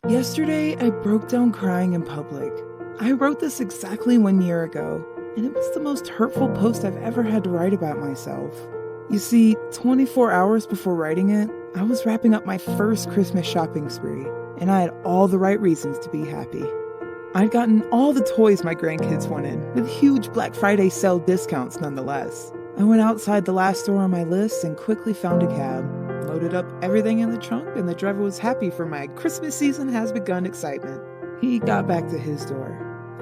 Yesterday, I broke down crying in public. I wrote this exactly 1 year ago, and it was the most hurtful post I've ever had to write about myself. You see, 24 hours before writing it, I was wrapping up my first Christmas shopping spree, and I had all the right reasons to be happy. I'd gotten all the toys my grandkids wanted, with huge Black Friday sale discounts nonetheless. I went outside the last store on my list and quickly found a cab, loaded up everything in the trunk, and the driver was happy for my Christmas season has begun excitement. He got back to his door.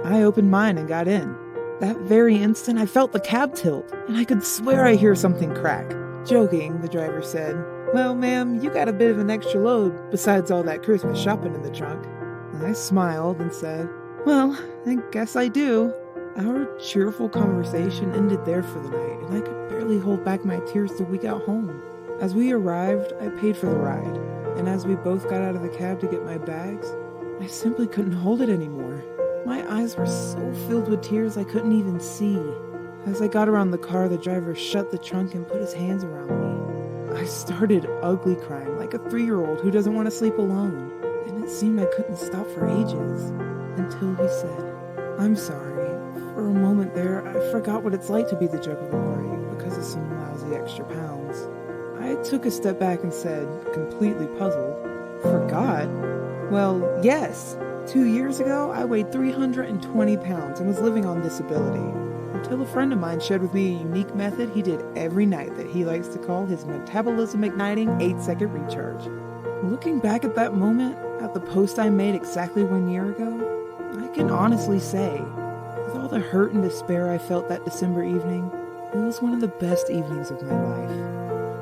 I opened mine and got in. That very instant, I felt the cab tilt, and I could swear I hear something crack. Joking, the driver said, "Well, ma'am, you got a bit of an extra load besides all that Christmas shopping in the trunk." And I smiled and said, "Well, I guess I do." Our cheerful conversation ended there for the night, and I could barely hold back my tears till we got home. As we arrived, I paid for the ride, and as we both got out of the cab to get my bags, I simply couldn't hold it anymore. My eyes were so filled with tears I couldn't even see. As I got around the car, the driver shut the trunk and put his hands around me. I started ugly crying like a 3-year-old who doesn't want to sleep alone, and it seemed I couldn't stop for ages, until he said, "I'm sorry. For a moment there, I forgot what it's like to be the joke of the party because of some lousy extra pounds." I took a step back and said, completely puzzled, "Forgot? Well, yes. 2 years ago, I weighed 320 pounds and was living on disability, until a friend of mine shared with me a unique method he did every night that he likes to call his metabolism igniting 8-second recharge." Looking back at that moment, at the post I made exactly 1 year ago, I can honestly say, with all the hurt and despair I felt that December evening, it was one of the best evenings of my life.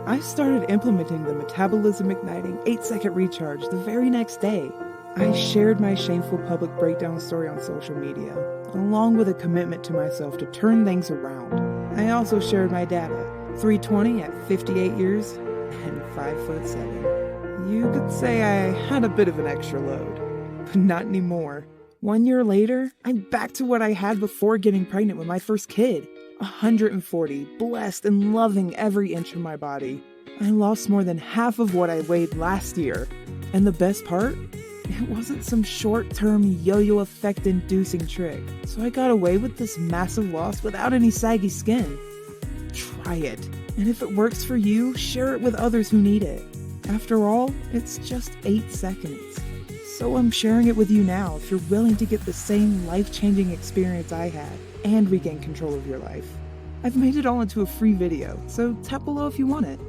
I started implementing the metabolism igniting 8-second recharge the very next day. I shared my shameful public breakdown story on social media, along with a commitment to myself to turn things around. I also shared my data, 320 at 58 years and 5'7". You could say I had a bit of an extra load, but not anymore. 1 year later, I'm back to what I had before getting pregnant with my first kid. 140, blessed and loving every inch of my body. I lost more than half of what I weighed last year. And the best part? It wasn't some short-term yo-yo effect inducing trick. So I got away with this massive loss without any saggy skin. Try it. And if it works for you, share it with others who need it. After all, it's just 8 seconds. So I'm sharing it with you now if you're willing to get the same life-changing experience I had and regain control of your life. I've made it all into a free video, so tap below if you want it.